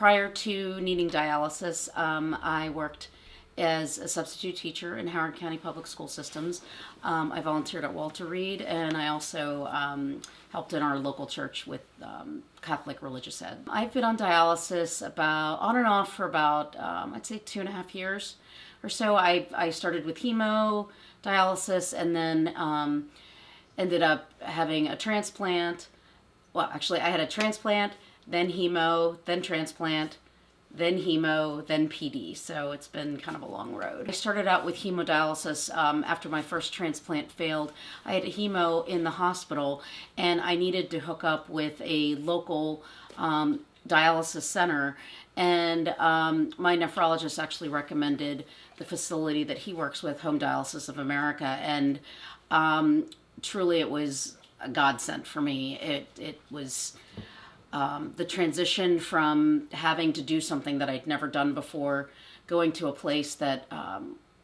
Prior to needing dialysis, I worked as a substitute teacher in Howard County Public School Systems. I volunteered at Walter Reed, and I also helped in our local church with Catholic religious ed. I've been on dialysis about on and off for about I'd say 2.5 years or so. I started with hemo dialysis, and then ended up having a transplant. Well, actually, I had a transplant, then hemo, then transplant, then hemo, then PD. So it's been kind of a long road. I started out with hemodialysis after my first transplant failed. I had hemo in the hospital, and I needed to hook up with a local dialysis center. And my nephrologist actually recommended the facility that he works with, Home Dialysis of America. And truly, it was a godsend for me. It was the transition from having to do something that I'd never done before, going to a place that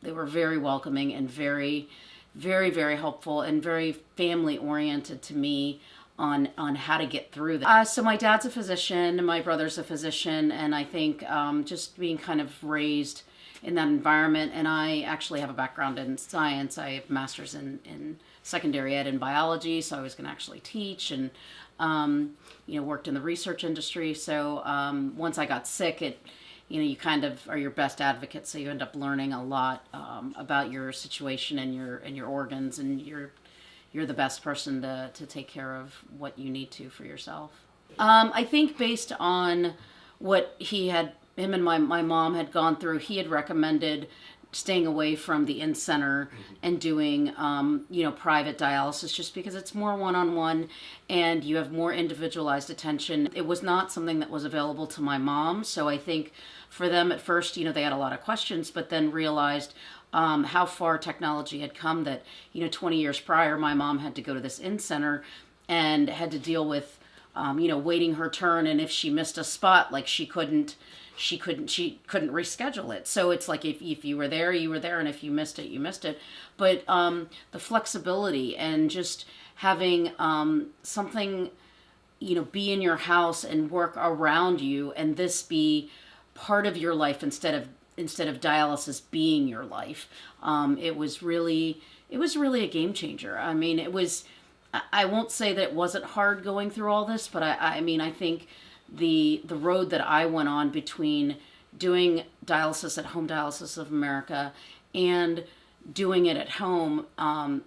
they were very welcoming and very, very, very helpful and very family oriented to me on how to get through that. So my dad's a physician, my brother's a physician, and I think just being kind of raised in that environment, and I actually have a background in science. I have a master's in secondary ed and biology, so I was going to actually teach, and worked in the research industry. So once I got sick, you kind of are your best advocate, so you end up learning a lot about your situation and your organs, and you're the best person to take care of what you need to for yourself. I think based on what him and my mom had gone through, he had recommended staying away from the in-center and doing, private dialysis, just because it's more one-on-one and you have more individualized attention. It was not something that was available to my mom. So I think for them at first, they had a lot of questions, but then realized how far technology had come that, 20 years prior, my mom had to go to this in-center and had to deal with, waiting her turn. And if she missed a spot, like she couldn't reschedule it. So it's like if you were there, you were there, and if you missed it, you missed it. But the flexibility and just having something, be in your house and work around you, and this be part of your life instead of dialysis being your life. It was really a game changer. I mean, I won't say that it wasn't hard going through all this, but I think the road that I went on between doing dialysis at Home Dialysis of America and doing it at home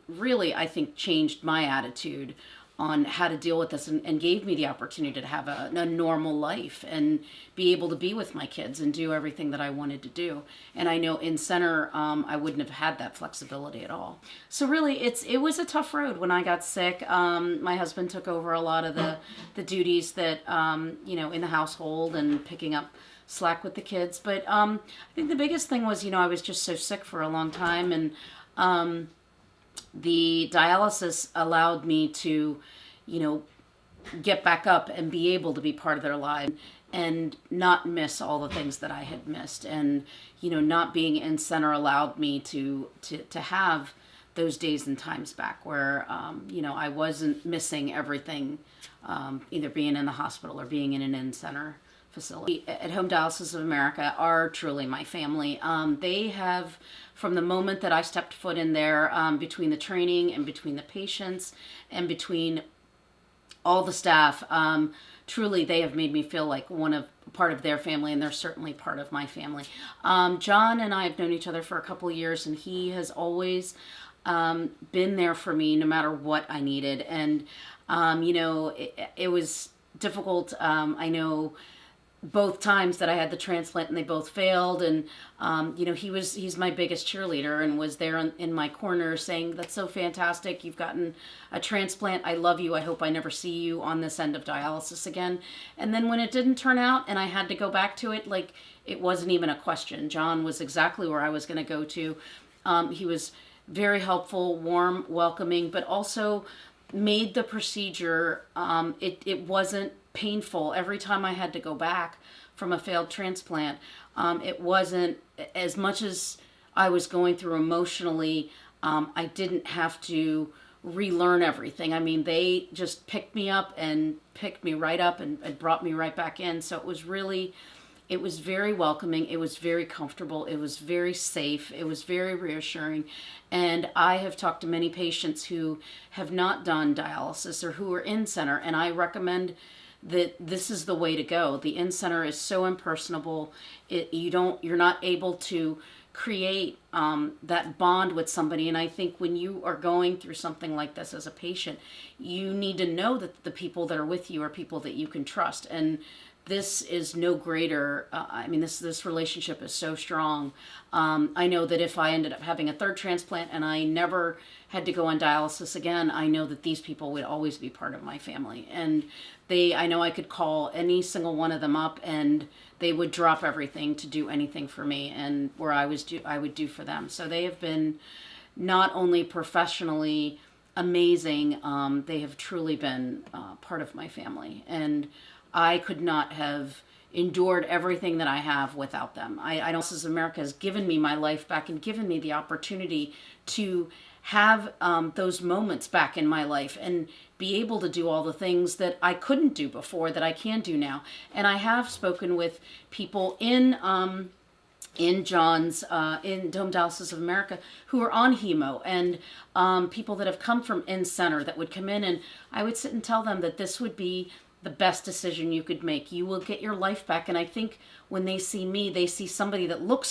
really, I think, changed my attitude on how to deal with this, and gave me the opportunity to have a normal life and be able to be with my kids and do everything that I wanted to do. And I know in center, I wouldn't have had that flexibility at all. So really, it was a tough road when I got sick. My husband took over a lot of the duties that, in the household and picking up slack with the kids. But I think the biggest thing was, I was just so sick for a long time, and the dialysis allowed me to, get back up and be able to be part of their lives and not miss all the things that I had missed. And, not being in center allowed me to have those days and times back where, I wasn't missing everything, either being in the hospital or being in an in-center facility. At Home Dialysis of America are truly my family. They have, from the moment that I stepped foot in there, between the training and between the patients and between all the staff, truly they have made me feel like part of their family, and they're certainly part of my family. John and I have known each other for a couple of years, and he has always been there for me no matter what I needed. And it was difficult. I know both times that I had the transplant and they both failed, and he's my biggest cheerleader and was there in my corner saying, "That's so fantastic, you've gotten a transplant, I love you, I hope I never see you on this end of dialysis again." And then when it didn't turn out and I had to go back to it, like, it wasn't even a question. John was exactly where I was going to go to. He was very helpful, warm, welcoming, but also made the procedure, it wasn't painful. Every time I had to go back from a failed transplant, it wasn't, as much as I was going through emotionally, I didn't have to relearn everything. I mean, they just picked me up and picked me right up and brought me right back in. So it was really It was very welcoming. It was very comfortable. It was very safe. It was very reassuring. And I have talked to many patients who have not done dialysis or who are in center, and I recommend that this is the way to go. The in center is so impersonable. You're not able to create that bond with somebody. And I think when you are going through something like this as a patient, you need to know that the people that are with you are people that you can trust. And this is no greater. I mean, this relationship is so strong. I know that if I ended up having a third transplant and I never had to go on dialysis again, I know that these people would always be part of my family. And I know I could call any single one of them up and they would drop everything to do anything for me, and where I would do for them. So they have been not only professionally amazing, they have truly been part of my family. And I could not have endured everything that I have without them. I know Dialysis America has given me my life back and given me the opportunity to have those moments back in my life and be able to do all the things that I couldn't do before that I can do now. And I have spoken with people in John's in Home Dialysis of America who are on hemo, and people that have come from in center that would come in, and I would sit and tell them that this would be the best decision you could make. You will get your life back. And I think when they see me, they see somebody that looks